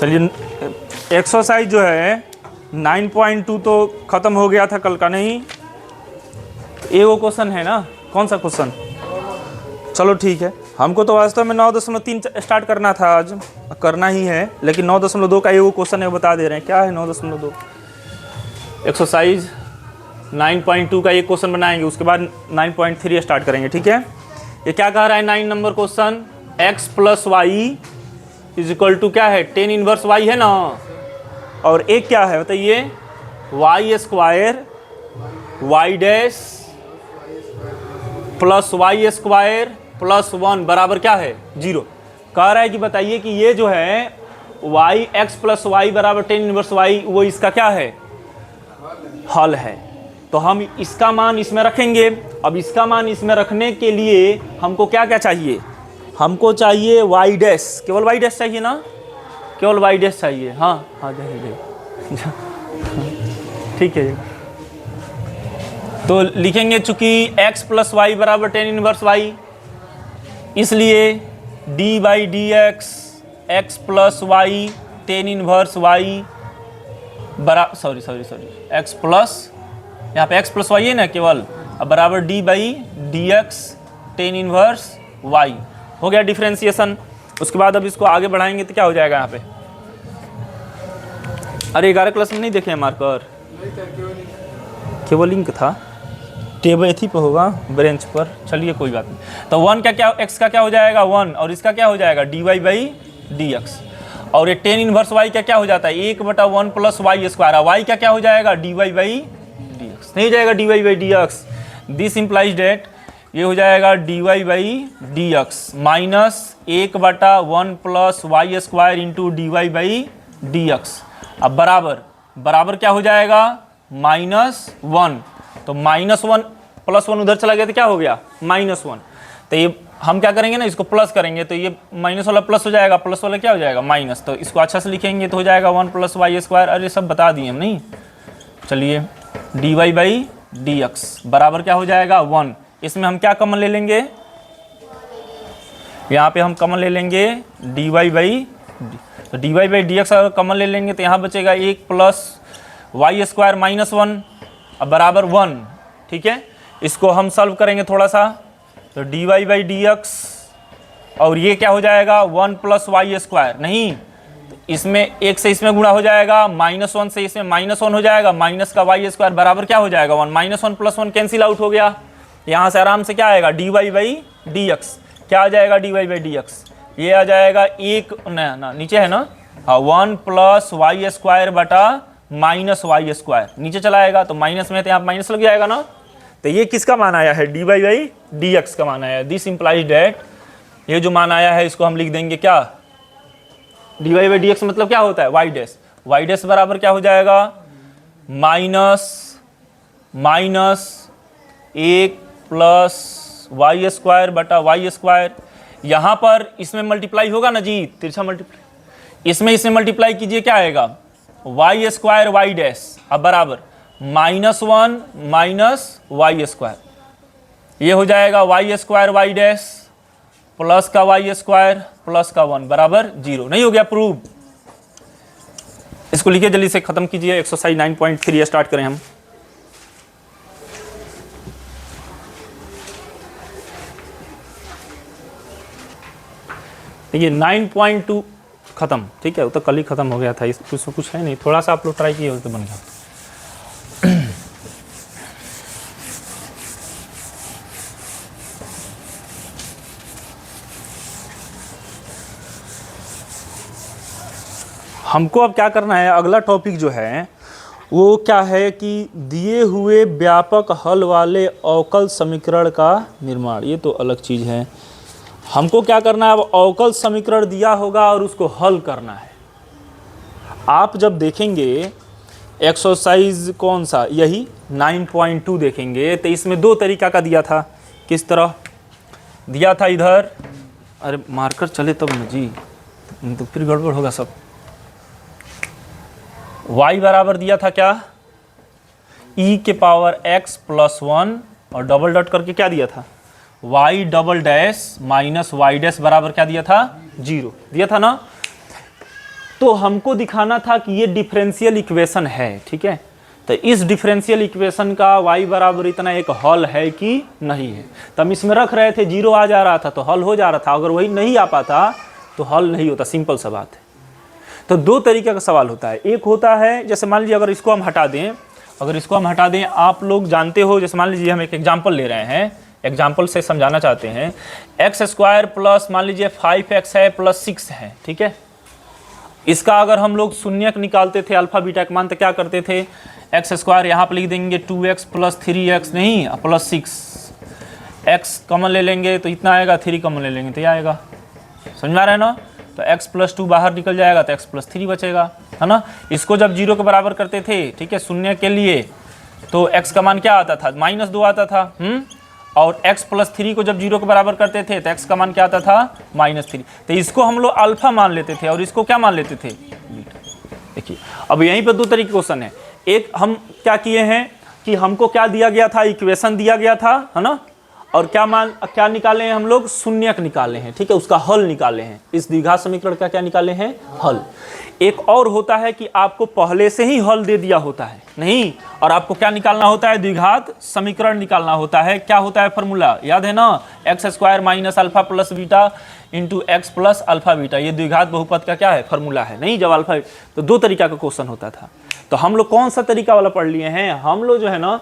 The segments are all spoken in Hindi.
चलिए एक्सरसाइज जो है 9.2 तो ख़त्म हो गया था कल का, नहीं ये वो क्वेश्चन है ना, कौन सा क्वेश्चन? चलो ठीक है, हमको तो वास्तव में 9.3 स्टार्ट करना था, आज करना ही है, लेकिन 9.2 का ये वो क्वेश्चन है, बता दे रहे हैं क्या है 9.2। एक्सरसाइज 9.2 का ये क्वेश्चन बनाएंगे, उसके बाद 9.3 स्टार्ट करेंगे, ठीक है। ये क्या कह रहा है 9 नंबर question, x plus y is equal to क्या है, टेन इनवर्स y है ना, और एक क्या है बताइए, y square y dash plus y square plus 1 बराबर क्या है 0। कह रहा है कि बताइए कि ये जो है y x प्लस वाई बराबर टेन इनवर्स y, वो इसका क्या है, हल है। तो हम इसका मान इसमें रखेंगे। अब इसका मान इसमें रखने के लिए हमको क्या क्या चाहिए, हमको चाहिए y डैश, केवल y डैश चाहिए ना, केवल y डैश चाहिए। हाँ हाँ जाइए ठीक है। तो लिखेंगे चूंकि x प्लस वाई बराबर टेन इनवर्स y, इसलिए d by d x plus y tan inverse y बराबर सॉरी x प्लस, यहाँ पे x प्लस वाई है ना केवल, अब बराबर d by d x tan inverse y. हो गया डिफ्रेंसिएशन। उसके बाद अब इसको आगे बढ़ाएंगे तो क्या हो जाएगा यहाँ पे, अरे 11 क्लास में नहीं देखे हैं मार्कर, केवल लिंक था, टेबल एथी पे होगा ब्रेंच पर, चलिए कोई बात नहीं। तो 1 का क्या, x का क्या हो जाएगा 1, और इसका क्या हो जाएगा dy बाई डी एक्स, और ये टेन इनवर्स y का क्या हो जाता है 1/1 प्लस वाई स्क्वायर, y का क्या हो जाएगा dy बाई डी एक्स, नहीं हो जाएगा dy by d x, this implies that ये हो जाएगा dy by d x minus 1/1 plus y square into d by d x. अब बराबर क्या हो जाएगा -1, तो -1 प्लस 1 उधर चला गया तो क्या हो गया -1। तो ये हम क्या करेंगे ना, इसको प्लस करेंगे तो ये माइनस वाला प्लस हो जाएगा, प्लस वाला क्या हो जाएगा माइनस, तो इसको अच्छा से लिखेंगे तो हो जाएगा 1 प्लस वाई स्क्वायर, अरे सब बता दिए हम नहीं। चलिए d y by d x बराबर क्या हो जाएगा 1, इसमें हम क्या कॉमन ले लेंगे, यहाँ पे हम कॉमन ले लेंगे डी वाई बाई डी, तो d y by d x अगर कॉमन ले लेंगे तो यहाँ बचेगा 1 प्लस वाई स्क्वायर -1 अब बराबर 1, ठीक है। इसको हम सॉल्व करेंगे थोड़ा सा, तो d y by d x और ये क्या हो जाएगा 1 प्लस वाई स्क्वायर, नहीं तो इसमें 1 से इसमें गुणा हो जाएगा, -1 से इसमें -1 हो जाएगा, माइनस का वाई स्क्वायर बराबर क्या हो जाएगा 1, -1 प्लस 1 कैंसिल आउट हो गया, यहाँ से आराम से क्या आएगा d y by d x, क्या आ जाएगा d y by d x, ये आ जाएगा एक ना नीचे है ना, हाँ 1 प्लस वाई स्क्वायर बटा माइनस वाई स्क्वायर, नीचे चला आएगा तो माइनस में तो यहाँ माइनस लग जाएगा ना। तो ये किसका मान आया है d y by d x का मान आया है। दिस इम्प्लाइज डेट ये जो मान आया है इसको हम लिख देंगे क्या, d y by d x मतलब क्या होता है वाई डैश बराबर क्या हो जाएगा माइनस 1 प्लस वाई स्क्वायर बटा वाई स्क्वायर, यहाँ पर इसमें मल्टीप्लाई होगा ना जी, तिरछा मल्टीप्लाई, इसमें मल्टीप्लाई कीजिए क्या आएगा वाई स्क्वायर वाई डैश, अब बराबर -1 माइनस वाई स्क्वायर, ये हो जाएगा y square y dash plus का वाई स्क्वायर प्लस का 1 बराबर 0। नहीं हो गया प्रूव। इसको लिखिए जल्दी से खत्म कीजिए। एक्सरसाइज 9.3 स्टार्ट करें हम। देखिए 9.2 खत्म, ठीक है, वो तो कल ही खत्म हो गया था, इसमें कुछ है नहीं, थोड़ा सा आप लोग ट्राई किए हो तो बन गया। हमको अब क्या करना है, अगला टॉपिक जो है वो क्या है कि दिए हुए व्यापक हल वाले अवकल समीकरण का निर्माण, ये तो अलग चीज़ है। हमको क्या करना है, अब अवकल समीकरण दिया होगा और उसको हल करना है। आप जब देखेंगे एक्सरसाइज कौन सा, यही 9.2 देखेंगे तो इसमें 2 तरीका का दिया था। किस तरह दिया था, इधर, अरे मार्कर चले तब न जी, तो फिर गड़बड़ होगा सब। y बराबर दिया था क्या e के पावर x प्लस 1 और डबल डॉट करके क्या दिया था y double dash minus y dash बराबर क्या दिया था 0 दिया था ना। तो हमको दिखाना था कि ये डिफरेंशियल इक्वेशन है, ठीक है। तो इस डिफरेंशियल इक्वेशन का y बराबर इतना एक हल है कि नहीं है। तो हम इसमें रख रहे थे, 0 आ जा रहा था तो हल हो जा रहा था, अगर वही नहीं आ पाता तो हल नहीं होता, सिंपल सा बात है। तो दो तरीके का सवाल होता है, एक होता है जैसे मान लीजिए अगर इसको हम हटा दें, आप लोग जानते हो, जैसे मान लीजिए हम एक एग्जाम्पल ले रहे हैं, एग्जाम्पल से समझाना चाहते हैं, एक्स स्क्वायर प्लस मान लीजिए 5x है प्लस 6 है, ठीक है। इसका अगर हम लोग शून्यक निकालते थे अल्फा बीटा का मान, तो क्या करते थे, एक्स स्क्वायर यहाँ पर लिख देंगे 2x प्लस 3x नहीं प्लस 6, x कॉमन ले लेंगे तो इतना आएगा, 3 कॉमन ले लेंगे तो ये आएगा, समझ में आ रहा है ना। तो x प्लस 2 बाहर निकल जाएगा तो x प्लस 3 बचेगा, है ना। इसको जब 0 के बराबर करते थे, ठीक है, शून्य के लिए, तो x का मान क्या आता था, -2 आता था, और x प्लस 3 को जब 0 के बराबर करते थे तो x का मान क्या आता था, -3। तो इसको हम लोग अल्फा मान लेते थे और इसको क्या मान लेते थे, बीटा। देखिए अब यहीं पर दो तरीके के क्वेश्चन है, एक हम क्या किए हैं कि हमको क्या दिया गया था, इक्वेशन दिया गया था, है ना, और क्या निकाले हैं हम लोग, शून्यक निकाले हैं, ठीक है, उसका हल निकाले हैं, इस द्विघात समीकरण का क्या निकाले हैं, हल। एक और होता है कि आपको पहले से ही हल दे दिया होता है, नहीं, और आपको क्या निकालना होता है, द्विघात समीकरण निकालना होता है। क्या होता है फॉर्मूला, याद है ना, x square minus alpha plus beta into x plus alpha beta, ये द्विघात बहुपद का क्या है, फॉर्मूला है, नहीं, जब अल्फा। तो दो तरीका का क्वेश्चन होता था। तो हम लोग कौन सा तरीका वाला पढ़ लिए हैं, हम लोग जो है ना,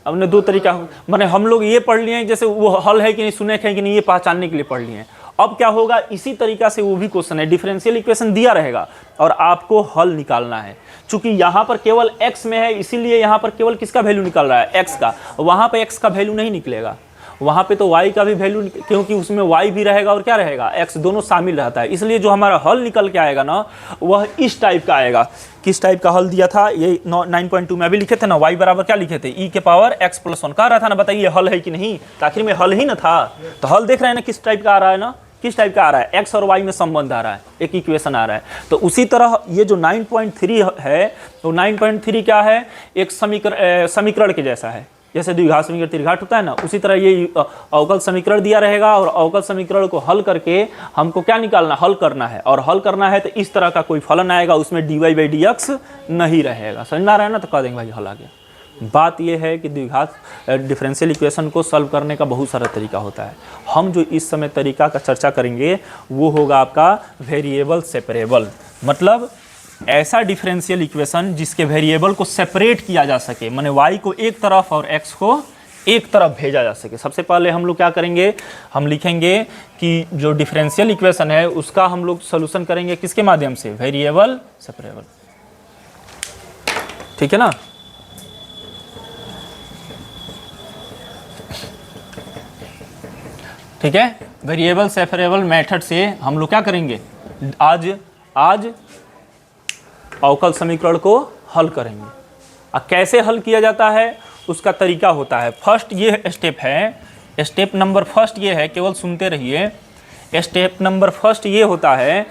हमने दो तरीका, माने हम लोग ये पढ़ लिए हैं जैसे वो हल है कि नहीं, शून्यक है कि नहीं, ये पहचानने के लिए पढ़ लिए हैं। अब क्या होगा, इसी तरीका से वो भी क्वेश्चन है, डिफरेंशियल इक्वेशन दिया रहेगा और आपको हल निकालना है। चूंकि यहाँ पर केवल x में है, इसीलिए यहाँ पर केवल किसका वैल्यू निकल रहा है, x का, वहाँ पे x का वैल्यू नहीं निकलेगा, वहाँ पे तो y का भी वैल्यू, क्योंकि उसमें y भी रहेगा और क्या रहेगा, x, दोनों शामिल रहता है। इसलिए जो हमारा हल निकल के आएगा ना, वह इस टाइप का आएगा। किस टाइप का हल दिया था, ये 9.2 में अभी लिखे थे ना, y बराबर क्या लिखे थे, e के पावर x प्लस 1 कह रहा था ना, बताइए हल है कि नहीं, तो आखिर में हल ही ना था। तो हल देख रहे हैं ना किस टाइप का आ रहा है ना, किस टाइप का आ रहा है, x और y में संबंध आ रहा है, एक इक्वेशन आ रहा है। तो उसी तरह ये जो 9.3 है, तो 9.3 क्या है, एक समीकरण के जैसा है, जैसे द्विघात समीकरण त्रिघात होता है ना, उसी तरह ये अवकल समीकरण दिया रहेगा और अवकल समीकरण को हल करके हमको क्या निकालना, हल करना है। और हल करना है तो इस तरह का कोई फलन आएगा, उसमें dy/dx नहीं रहेगा, समझ में आ रहा है ना, तो कह देंगे भाई हल आ गया। बात यह है कि द्विघात डिफरेंशियल इक्वेशन को सॉल्व करने का बहुत सारा तरीका होता है। हम जो इस समय तरीका का चर्चा करेंगे वो होगा आपका वेरिएबल सेपरेबल, मतलब ऐसा डिफरेंशियल इक्वेशन जिसके वेरिएबल को सेपरेट किया जा सके, माने y को एक तरफ और x को एक तरफ भेजा जा सके। सबसे पहले हम लोग क्या करेंगे, हम लिखेंगे कि जो डिफरेंशियल इक्वेशन है उसका हम लोग सोल्यूशन करेंगे किसके माध्यम से, वेरिएबल सेपरेबल, ठीक है ना। ठीक है, वेरिएबल सेपरेबल मेथड से हम लोग क्या करेंगे, आज अवकल समीकरण को हल करेंगे। अब कैसे हल किया जाता है उसका तरीका होता है। फर्स्ट ये स्टेप है, स्टेप नंबर फर्स्ट ये है, केवल सुनते रहिए। स्टेप नंबर फर्स्ट ये होता है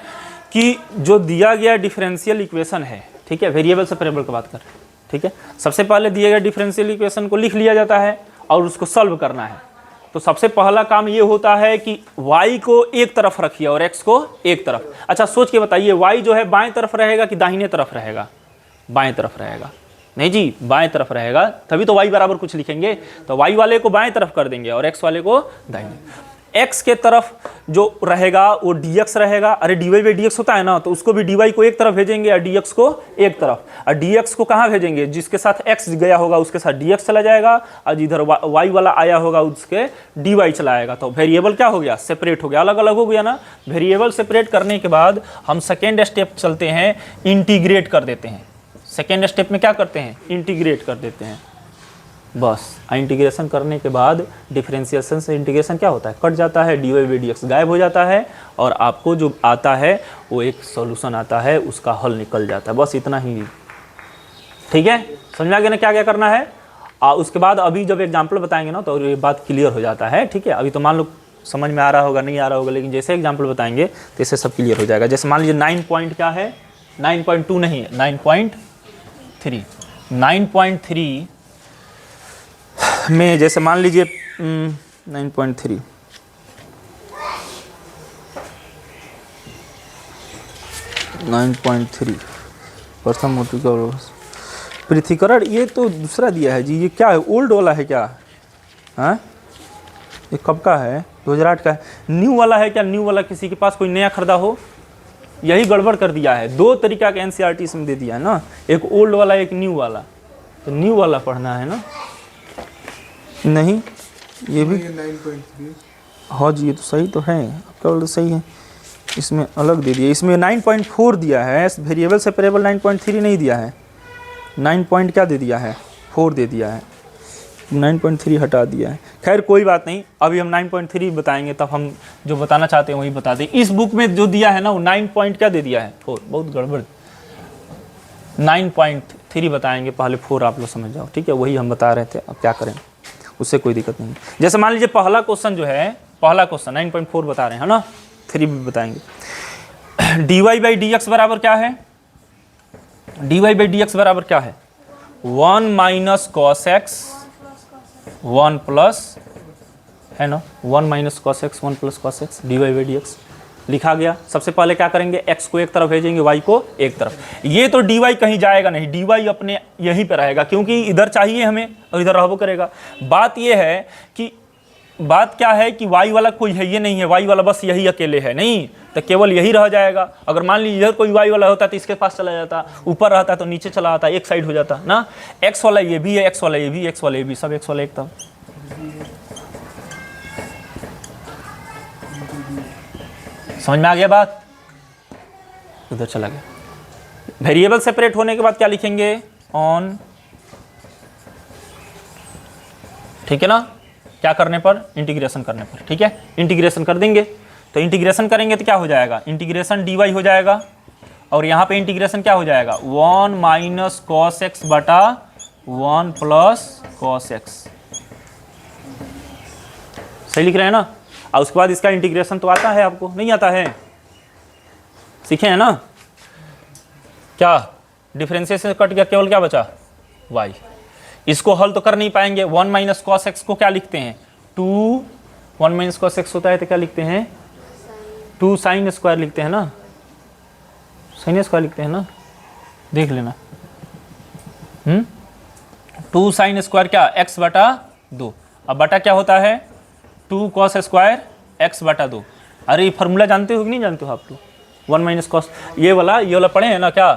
कि जो दिया गया डिफरेंशियल इक्वेशन है, ठीक है, वेरिएबल सेपरेबल की बात कर रहे हैं, ठीक है, सबसे पहले दिए गए डिफरेंशियल इक्वेशन को लिख लिया जाता है और उसको सॉल्व करना है। तो सबसे पहला काम ये होता है कि y को एक तरफ रखिए और x को एक तरफ। अच्छा सोच के बताइए, y जो है बाएं तरफ रहेगा कि दाहिने तरफ रहेगा, बाएं तरफ रहेगा, नहीं जी बाएं तरफ रहेगा, तभी तो y बराबर कुछ लिखेंगे। तो y वाले को बाएं तरफ कर देंगे और x वाले को दाहिने। x के तरफ जो रहेगा वो dx रहेगा, अरे dy/dx होता है ना, तो उसको भी dy को एक तरफ भेजेंगे और dx को एक तरफ। और dx को कहाँ भेजेंगे, जिसके साथ x गया होगा उसके साथ dx चला जाएगा और जिधर y वाला आया होगा उसके dy चला आएगा। तो वेरिएबल क्या हो गया, सेपरेट हो गया, अलग अलग हो गया ना। वेरिएबल सेपरेट करने के बाद हम सेकेंड स्टेप चलते हैं, इंटीग्रेट कर देते हैं। सेकेंड स्टेप में क्या करते हैं, इंटीग्रेट कर देते हैं, बस। इंटीग्रेशन करने के बाद डिफरेंशिएशन से इंटीग्रेशन क्या होता है, कट जाता है, dy/dx गायब हो जाता है और आपको जो आता है वो एक सॉल्यूशन आता है, उसका हल निकल जाता है, बस इतना ही। ठीक है, समझ में आ गया ना क्या क्या करना है। उसके बाद अभी जब एग्जाम्पल बताएंगे ना तो ये बात क्लियर हो जाता है। ठीक है, अभी तो मान लो समझ में आ रहा होगा, नहीं आ रहा होगा, लेकिन जैसे एग्जाम्पल बताएंगे तो इससे सब क्लियर हो जाएगा। जैसे मान लीजिए 9 पॉइंट क्या है, 9.2 नहीं है, 9.3। 9.3 में जैसे मान लीजिए 9.3 9.3 9.3 प्रथम मोटी का पृथ्वीकरण, ये तो दूसरा दिया है जी, ये क्या है, ओल्ड वाला है क्या? हाँ, ये कब का है? 2008 का है। न्यू वाला है क्या? न्यू वाला किसी के पास कोई नया खरीदा हो? यही गड़बड़ कर दिया है, दो तरीका का एनसीईआरटी इसमें दे दिया है ना, एक ओल्ड वाला एक न्यू वाला, तो न्यू वाला पढ़ना है ना। नहीं ये भी 9.3। हाँ जी, ये तो सही तो है, आपका तो सही है, इसमें अलग दे दिया, इसमें 9.4 दिया है, वेरिएबल सेपरेबल 9.3 नहीं दिया है, 9 पॉइंट क्या दे दिया है, 4 दे दिया है, 9.3 हटा दिया है। खैर कोई बात नहीं, अभी हम 9.3 बताएंगे, तब हम जो बताना चाहते हैं वही बता दें। इस बुक में जो दिया है ना वो 9 पॉइंट क्या दे दिया है, 4, बहुत गड़बड़। 9.3 बताएंगे, पहले 4 आप लोग समझ जाओ, ठीक है, वही हम बता रहे थे, अब क्या करें, उससे कोई दिक्कत नहीं। जैसे मान लीजिए पहला क्वेश्चन जो है, पहला क्वेश्चन 9.4 बता रहे हैं ना, 3 भी बताएंगे। dy बाई डी एक्स बराबर क्या है? dy बाई डी एक्स बराबर क्या है? 1 माइनस कॉस एक्स 1 प्लस, है ना, 1 minus cos x 1 plus cos x dy by d x लिखा गया। सबसे पहले क्या करेंगे, x को एक तरफ भेजेंगे, y को एक तरफ। ये तो dy कहीं जाएगा नहीं, dy अपने यहीं पे रहेगा, क्योंकि इधर चाहिए हमें और इधर रहबो करेगा। बात ये है कि बात क्या है कि y वाला कोई है ये नहीं है, y वाला बस यही अकेले है, नहीं तो केवल यही रह जाएगा। अगर मान लीजिए इधर कोई y वाला होता तो इसके पास चला जाता, ऊपर रहता तो नीचे चला आता, एक साइड हो जाता ना। x वाला ये भी है, x वाला ये भी, x वाला ये भी, सब x वाला एक तब। समझ में आ गया बात? उधर चला गया। वेरिएबल सेपरेट होने के बाद क्या लिखेंगे, ऑन, ठीक है ना, क्या करने पर, इंटीग्रेशन करने पर, ठीक है, इंटीग्रेशन कर देंगे। तो इंटीग्रेशन करेंगे तो क्या हो जाएगा, इंटीग्रेशन dy हो जाएगा, और यहाँ पे इंटीग्रेशन क्या हो जाएगा, 1 माइनस कॉस एक्स बटा 1 प्लस कॉस एक्स। सही लिख रहे हैं ना। और उसके बाद इसका इंटीग्रेशन तो आता है आपको, नहीं आता है, सीखे हैं ना। क्या डिफरेंशिएशन कट गया, केवल क्या बचा, y। इसको हल तो कर नहीं पाएंगे। 1 माइनस कॉस एक्स को क्या लिखते हैं, 2, 1 माइनस कॉस एक्स होता है तो क्या लिखते हैं, 2 साइन स्क्वायर लिखते हैं ना, साइन स्क्वायर लिखते हैं ना, देख लेना। 2 साइन स्क्वायर क्या, x बटा 2। अब बटा क्या होता है, 2 कॉस स्क्वायर x बटा 2। अरे ये फार्मूला जानते हो कि नहीं जानते हो आप लोग, 1 माइनस कॉस, ये वाला पढ़े हैं ना क्या,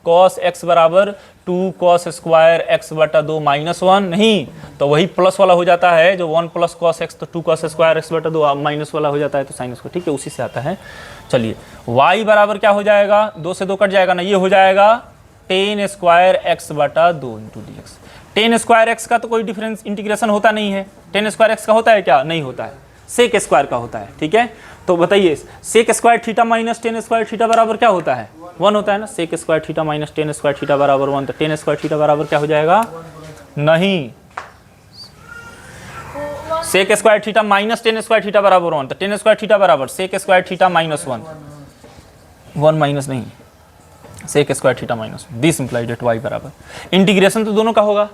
कॉस x बराबर 2 कॉस स्क्वायर x बटा 2 माइनस 1, नहीं तो वही प्लस वाला हो जाता है, जो 1 प्लस कॉस x तो 2 कॉस स्क्वायर x बटा 2, माइनस वाला हो जाता है तो साइन स्क्वायर, ठीक है, उसी से आता है। चलिए y बराबर क्या हो जाएगा, 2 से 2 कट जाएगा ना, ये हो जाएगा टेन स्क्वायर x बटा 2 into D x. Ten square x का तो कोई डिफरेंस इंटीग्रेशन होता नहीं है, टेन स्क्वायर x का होता है क्या, नहीं होता है, सेक स्क्वायर का होता है, ठीक है। तो बताइए sec square theta minus tan square theta बराबर क्या होता है, 1 होता है ना। Sec square theta minus tan square theta बराबर 1, तो टेन स्क्वायर थीटा बराबर क्या हो जाएगा, नहीं, sec square theta minus tan square theta बराबर 1, तो टेन स्क्वायर थीटा बराबर sec square theta minus 1 minus नहीं, sec square theta minus, this implied at y बराबर। इंटीग्रेशन तो दोनों का होगा,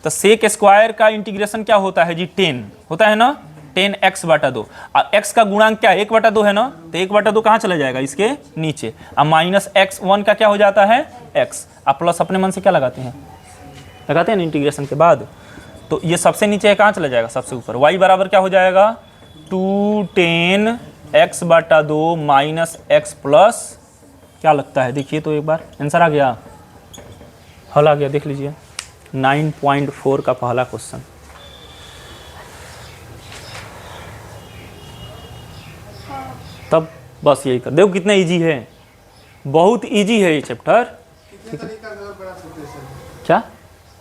तो सेक स्क्वायर का इंटीग्रेशन क्या होता है जी, 10 होता है ना, 10 x बटा 2, और x का गुणांक क्या 1 बटा 2 है ना, तो 1 बटा 2 कहाँ चला जाएगा, इसके नीचे। अब माइनस x1 का क्या हो जाता है x, अब प्लस अपने मन से क्या लगाते हैं ना इंटीग्रेशन के बाद, तो ये सबसे नीचे कहाँ चला जाएगा, सबसे ऊपर। y बराबर क्या हो जाएगा, 2 10 x बटा 2 माइनस x प्लस, क्या लगता है देखिए तो एक बार, आंसर आ गया, हल आ गया, देख लीजिए 9.4 का पहला क्वेश्चन। तब बस यही कर देखो, कितना इजी है, बहुत इजी है ये चैप्टर। क्या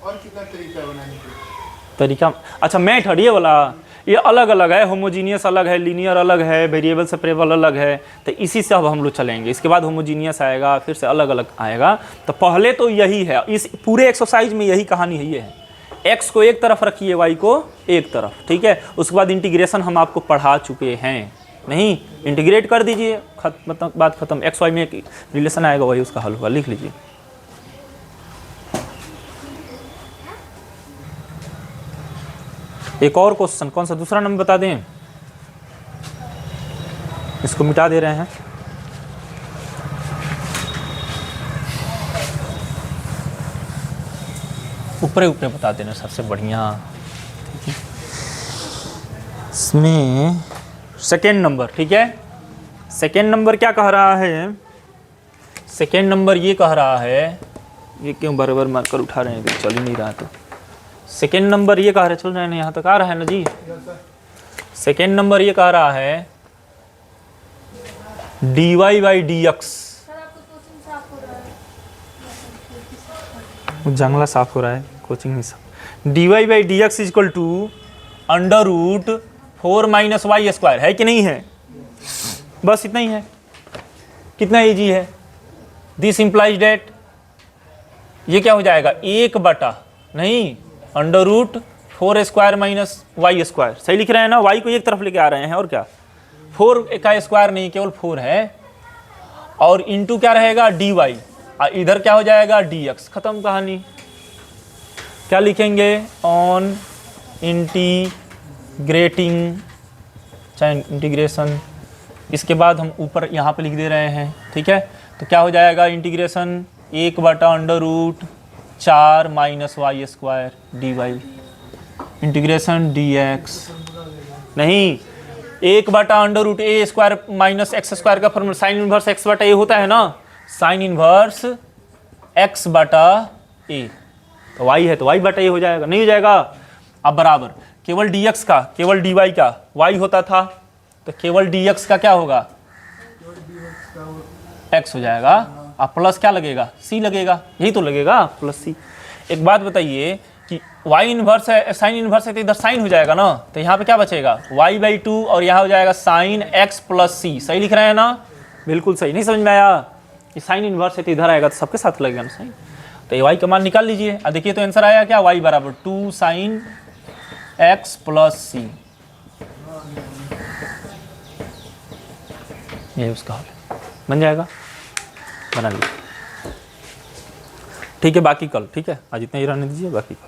और कितना तरीका बनाने के तरीका, अच्छा मैथ हटिए वाला, ये अलग अलग है, होमोजीनियस अलग है, लीनियर अलग है, वेरिएबल सेपरेबल अलग है, तो इसी से अब हम लोग चलेंगे। इसके बाद होमोजीनियस आएगा, फिर से अलग अलग आएगा। तो पहले तो यही है, इस पूरे एक्सरसाइज में यही कहानी है, ये है x को एक तरफ रखिए, y को एक तरफ, ठीक है। उसके बाद इंटीग्रेशन हम आपको पढ़ा चुके हैं, नहीं इंटीग्रेट कर दीजिए, मतलब बात खत्म। एक्स वाई में एक रिलेशन आएगा, वही उसका हल होगा, लिख लीजिए। एक और क्वेश्चन, कौन सा दूसरा नंबर बता दें, इसको मिटा दे रहे हैं। ऊपरे ऊपरे बता देना सबसे बढ़िया। इसमें सेकेंड नंबर, ठीक है, सेकेंड नंबर क्या कह रहा है, सेकेंड नंबर ये कह रहा है, ये क्यों बार बार मार्कर उठा रहे हैं, चल ही नहीं रहा। तो सेकेंड नंबर ये कह रहा है, चल रहे हैं यहाँ तक आ रहा है ना जी। सेकेंड नंबर ये कह रहा है dy बाई डी एक्स, जंगला साफ हो रहा है, कोचिंग नहीं साफ। dy by d x is equal to under root 4 minus y square, है कि नहीं है? बस इतना ही है, कितना ईजी है। दिस इंप्लाइज डेट, ये क्या हो जाएगा, 1 नहीं under root 4 square minus y square, सही लिख रहे हैं ना, वाई को एक तरफ लेके आ रहे हैं, और क्या 4 का स्क्वायर नहीं, केवल 4 है, और इंटू क्या रहेगा dy, इधर क्या हो जाएगा dx, खत्म कहानी। क्या लिखेंगे, ऑन इंटीग्रेटिंग, चाहे इंटीग्रेशन, इसके बाद हम ऊपर यहाँ पे लिख दे रहे हैं, ठीक है। तो क्या हो जाएगा, integration 1/√4 minus y square dy, integration dx, नहीं 1/√a square minus x square का फॉर्मूला साइन इनवर्स x बटा ए होता है ना, साइन इनवर्स x बटा ए, तो y है तो y बटा ए हो जाएगा, नहीं हो जाएगा। अब बराबर केवल dx का, केवल dy का y होता था, तो केवल dx का क्या होगा, x हो जाएगा, अब प्लस क्या लगेगा, c लगेगा, यही तो लगेगा प्लस c। एक बात बताइए कि y इनवर्स है, साइन इनवर्स है, तो इधर साइन हो जाएगा ना, तो यहाँ पे क्या बचेगा y/2, और यहाँ हो जाएगा साइन x प्लस c, सही लिख रहे हैं ना, बिल्कुल सही। नहीं समझ में आया, कि साइन इनवर्स है तो इधर आएगा तो सबके साथ लगेगा ना साइन, तो ये y का मान निकाल लीजिए। अब देखिए तो आंसर आया क्या, y बराबर 2 साइन x प्लस c, ये उसका हल बन जाएगा, बना लीजिए। ठीक है, बाकी कल, ठीक है, आज इतना ही रहने दीजिए, बाकी कल।